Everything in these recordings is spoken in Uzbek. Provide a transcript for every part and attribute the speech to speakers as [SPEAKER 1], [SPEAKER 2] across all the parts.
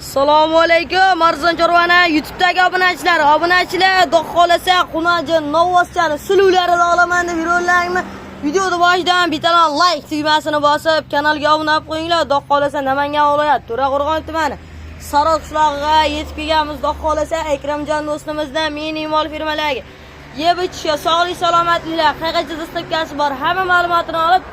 [SPEAKER 1] Assalomu alaykum Arzon Chorvana YouTube'dagi obunachilar, xudo xolasa Xunoji Novoschani siluvlarini olaman deb yurolangmi? Videoni boshidan bittadan like tugmasini bosib, kanalga obuna bo'lib qo'yinglar. Xudo xolasa Namangan viloyati To'raqo'rg'on tumani Saroq qishlog'iga yetib kelganmiz. Xudo xolasa Akramjon do'stimizdan minimal firmalariga yeb ichishga sog'lik salomatliklar, qancha dastlabkasi bor, hamma ma'lumotini olib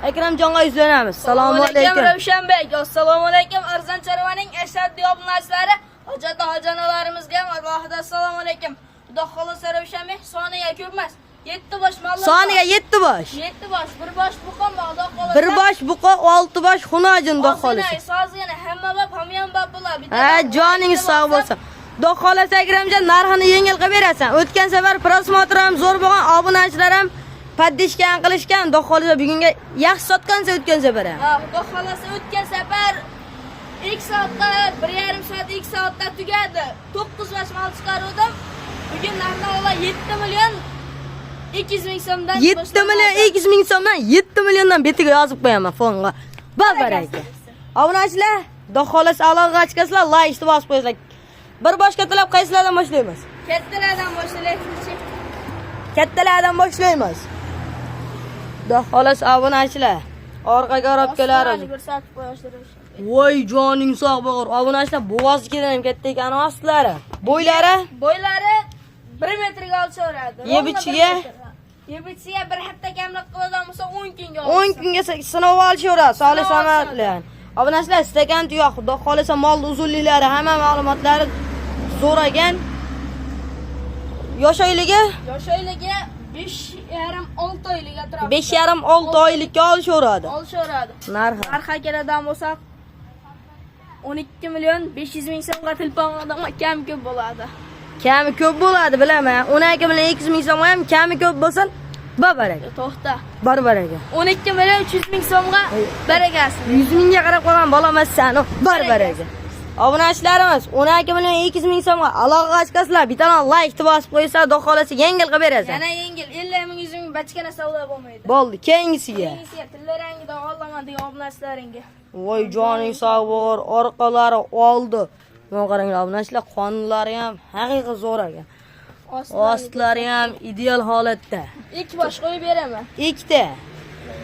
[SPEAKER 1] Akramjonga yuzlanamiz. Assalomu alaykum
[SPEAKER 2] Ravshanbek. Assalomu alaykum Arzon Chorvaning ashaddiy obunachilari, hojatxonalarimizga alohida assalomu alaykum. Xudo xolasa Ravshanbek soniga ko'p emas. 7 bosh ma'lum.
[SPEAKER 1] Soniga 7 bosh.
[SPEAKER 2] 7 bosh, 1 bosh buqa, xudo xolasa.
[SPEAKER 1] 1 bosh buqa, 6 bosh Xunoji xudo xolasa.
[SPEAKER 2] Sozgina hamma bab, hamyon bab bo'lar.
[SPEAKER 1] Ha, joningiz sog' bo'lsin. Xudo xolasa Akramjon narxini yengil qilib berasan. O'tgan safar prosmotr ham zo'r bo'lgan, obunachilar ham paddishgan qilishgan. Xudo xolasa bugunga yaxshi sotgansa o'tgan safar ham.
[SPEAKER 2] Ha, xudo xolasa o'tgan safar 2 soatda, 1,5 soat, 2 soatda tugadi. 9 bosh mal chiqardim. Bugun narxi 7 million 200 ming so'mdan
[SPEAKER 1] 7 million 200 ming so'mdan 7 milliondan betiga yozib qo'yaman fonga. Baraka. Obunachilar, xudo xolasa aloqa ochkasizlar, like bosib qo'yinglar. Bir boshqa talab qaysilardan boshlaymiz?
[SPEAKER 2] Kattalardan boshlaymiz.
[SPEAKER 1] Kattalardan boshlaymiz. Xudo xolasa obunachilar, orqaga olib kelamiz.
[SPEAKER 2] Bir soat qo'yishdir.
[SPEAKER 1] Voy joning sog' bo'lgur. Obunachilar bo'g'ozikidan ham katta ekan ostlari. Bo'ylari
[SPEAKER 2] 1 metrga olishadi.
[SPEAKER 1] Yebichiga
[SPEAKER 2] bir hafta kamroq qiladigan bo'lsa 10 kunga
[SPEAKER 1] 10 kunga sinov olishaveradi. Sog'lik salomat bilan. Obunachilar istagan tuyoq, xudo xolasa mol uzunliklari, hamma ma'lumotlari so'ragan. Yosh oyligi
[SPEAKER 2] 5,5-6 oylik atrofida.
[SPEAKER 1] 5,5-6 oylikka olishaveradi.
[SPEAKER 2] Narxi keladigan bo'lsa 12 million 500 ming so'mga tilpongdan kam ko'p bo'ladi.
[SPEAKER 1] Kami ko'p bo'ladi, bilaman. 12 million 200 ming so'm ham kami ko'p bo'lsin, baraka.
[SPEAKER 2] To'xta.
[SPEAKER 1] Baraka.
[SPEAKER 2] 12 million 300 ming so'mga barakasi.
[SPEAKER 1] 100 mingga qarab qolgan bolamassan, baraka. Obunachilarimiz 12 million 200 ming so'mga aloqa ochkasizlar, bittadan like bosib qo'ysa, xudo xolasa yengil qilib berasan.
[SPEAKER 2] Yana yengil 50 ming 100 ming bachkana savdo bo'lmaydi.
[SPEAKER 1] Bo'ldi, keyingisiga.
[SPEAKER 2] Tillarangida olaman degan obunachilaringga.
[SPEAKER 1] Voy joning sog' bo'lgur, orqalari oldi. Mana qaranglar obunachilar, qonunlari ham haqiqiy zo'r ekan. Ostlari ham ideal holatda.
[SPEAKER 2] 2 bosh qo'yib beraman.
[SPEAKER 1] Ikkita.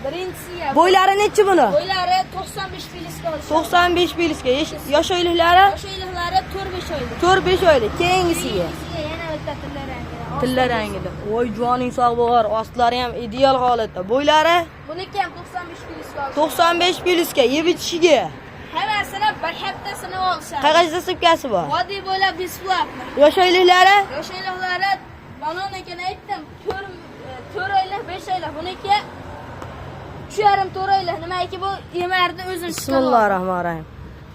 [SPEAKER 2] Birinchisiga.
[SPEAKER 1] Bo'ylari nechi buni?
[SPEAKER 2] Bo'ylari 95 pilisga olishadi.
[SPEAKER 1] 95 pilisga. Yosh oyliklari?
[SPEAKER 2] Yosh oyliklari 4-5 oylik.
[SPEAKER 1] 4-5 oylik. Keyingisiga.
[SPEAKER 2] Yana bitta tillarangida.
[SPEAKER 1] Tillarangida. Voy joning sog' bo'lgur, ostlari ham ideal holatda. Bo'ylari?
[SPEAKER 2] Buniki ham 95 pilisga olishadi.
[SPEAKER 1] 95 pilisga, yeb ichishiga.
[SPEAKER 2] Hammasini bir haftasini olishadi.
[SPEAKER 1] Qancha dastlabkasi bor?
[SPEAKER 2] Vodiy bo'ylab besplatno.
[SPEAKER 1] Yosh oyliklari?
[SPEAKER 2] Yosh oyliklari banonikini aytdim. 4 oylik, 5 oylik. Buniki 3,5-4 oylik. Nimaiki bu yemarni o'zim chiqaman.
[SPEAKER 1] Bismillahirrohmanirrohim.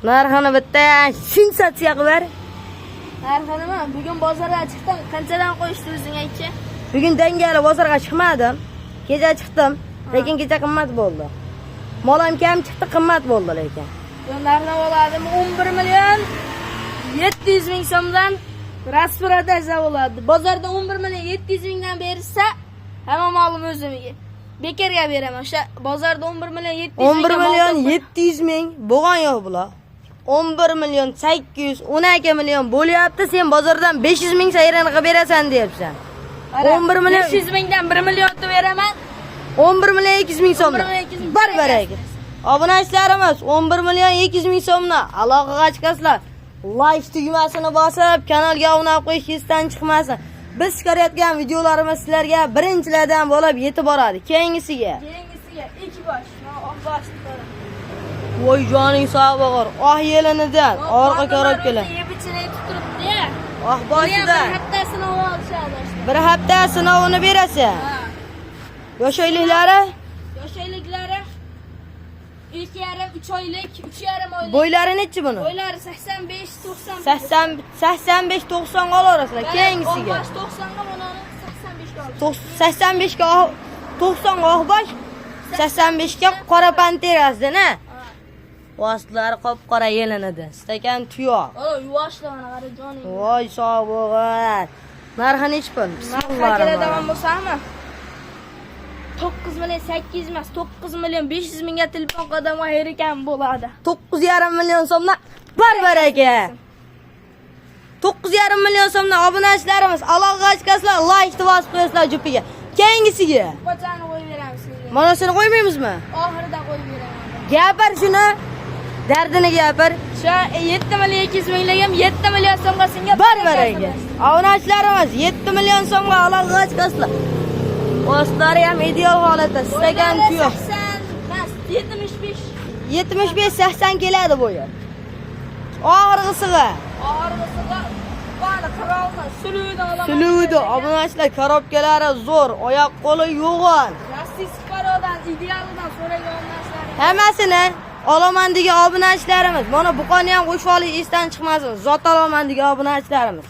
[SPEAKER 1] Narxini bitta sensatsiya qilib.
[SPEAKER 2] Narxini bugun bozorga chiqdim. Qanchadan qo'yishdi o'zing aytchi?
[SPEAKER 1] Bugun dangali bozorga chiqmadim. Kecha chiqdim, lekin kecha qimmat bo'ldi. Mol ham kam chiqdi, qimmat bo'ldi lekin.
[SPEAKER 2] Narxni oladim 11 million 700 ming so'mdan rasprodaja bo'ladi. Bozorda 11 million 700 mingdan bersa, hamma molim o'zimga. Bekarga beraman. O'sha bozorda 11 million 700 ming.
[SPEAKER 1] 11 million 700 ming bo'lgan yo'q bular. 11 million 800, 12 million bo'lyapti, sen bozordan 500 ming sayranı qilib berasan deyapsan. 11 million
[SPEAKER 2] 500 mingdan 1 million beraman.
[SPEAKER 1] 11 million 200 ming so'mdan. Baraka. Obunachilarimiz 11 million 200 ming so'mdan aloqaga chiqasizlar. Like tugmasini bosib, kanalga obuna bo'lish esdan chiqmasin. Biz chiqarayotgan videolarimiz sizlarga birinchilardan bo'lib yetib boradi. Keyingisiga
[SPEAKER 2] 2 bosh.
[SPEAKER 1] Voy joning sog' bo'lgur. Yelinidan orqa qarab kelar.
[SPEAKER 2] Yebichini turibdi-ya.
[SPEAKER 1] Boshida.
[SPEAKER 2] Bir hafta sinov olishadi.
[SPEAKER 1] Bir hafta sinovini berasan. Yosh oyliklari?
[SPEAKER 2] Yosh oyliklari 2,5-3 oylik, 3,5 oylik.
[SPEAKER 1] Bo'ylari nechi buni?
[SPEAKER 2] Bo'ylari 85-90.
[SPEAKER 1] 85-90 olaverasizlar. Keyingisiga
[SPEAKER 2] 90 ga buni 85 ga
[SPEAKER 1] 85 ga 90 ga bosh, 85 ga qora panterasidan-a. Ostlari qop-qora yelinadi. Stakan tuyoq.
[SPEAKER 2] Yuvoshligini qara joning.
[SPEAKER 1] Voy sog' bo'lgur. Narxi nechi pul?
[SPEAKER 2] Bismillahirrohmanirrohim. Bo'lsami? 9 million 800 emas, 9 million 500 mingga telefon qildim, xayr ekan bo'ladi.
[SPEAKER 1] 9,5 million so'mdan barbaraka. 9,5 million so'mdan obunachilarimiz aloqa ochgasizlar, like bosib qo'yasizlar jupiga. Keyingisiga
[SPEAKER 2] Qo'chani qo'yib beramiz sizga.
[SPEAKER 1] mana shuni qo'ymaymizmi?
[SPEAKER 2] Oxirida qo'yib beraman.
[SPEAKER 1] Gapir shuni. Dardini gapir.
[SPEAKER 2] Shu 7 million 200 minglik ham 7 million so'mga senga
[SPEAKER 1] Barbaraka. Obunachilarimiz 7 million so'mga aloqa ochgasizlar. Postlar ham ideal holatda. Istagan yo'q.
[SPEAKER 2] 80 emas, 75.
[SPEAKER 1] 75-80 keladi bu yer. Og'irg'isiga.
[SPEAKER 2] Og'irg'isiga bani qirolni, suluvni olaman.
[SPEAKER 1] Suluvdi, obunachilar korobkalari zo'r, oyoq qo'li yo'g'on.
[SPEAKER 2] Plastik sparodan, idealidan so'ragan narsalar.
[SPEAKER 1] Hammasini olaman degan obunachilarimiz. Mana buqoni ham qo'shib olish esdan chiqmasin. Zot olaman degan obunachilarimiz.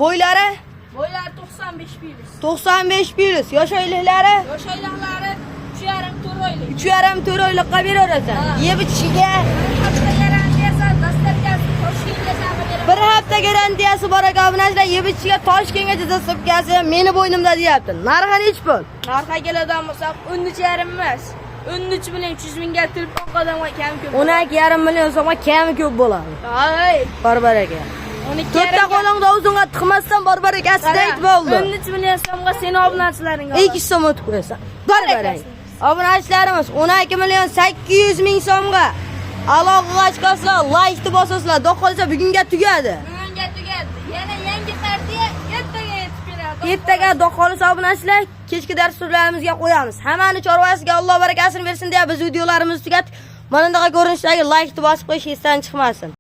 [SPEAKER 1] Bo'ylari
[SPEAKER 2] Bo'ylari 95 plus.
[SPEAKER 1] 95 plus, yosh oyliklari
[SPEAKER 2] Yosh oyliqlari 3,5 oylik.
[SPEAKER 1] 3,5-4 oylikqa beraverasan. Yeb ichiga
[SPEAKER 2] Hafta garantiyasi, dasturkasi Toshkentga safar beradi.
[SPEAKER 1] bir hafta garantiyasi bor ekan obunachilar. Yeb ichiga Toshkentgacha dasturkasi meni bo'ynimda deyapti. Narxi nechi pul?
[SPEAKER 2] Narxga keladigan bo'lsak 13,5 emas. 13 million 300 mingga telefon qildim, kam ko'p.
[SPEAKER 1] 12,5 million so'mga kami ko'p bo'ladi.
[SPEAKER 2] Ay,
[SPEAKER 1] Barbaraka.
[SPEAKER 2] 12
[SPEAKER 1] To'rtta qo'lingda o'zingga tiqmasdan barbarakasi deyt bo'ldi.
[SPEAKER 2] 13 million so'mga seni obunachilaring
[SPEAKER 1] 2 so'm o'tib qo'yasan. Barbaraka. Obunachilarimiz 12 million 800 ming so'mga aloqa ochgasizlar, like bosasizlar, xudo qolsa bugunga tugadi.
[SPEAKER 2] Bugunga tugadi. Yana yangi partiya ertaga yetib keladi.
[SPEAKER 1] Ertaga xudo qolsa obunachilar kechki dasturlarimizga qo'yamiz. Hammani chorvasiga Alloh barakasini bersin deb biz videolarimizni tugatdik. Mana bunday ko'rinishdagi like bosib qo'yish esdan chiqmasin.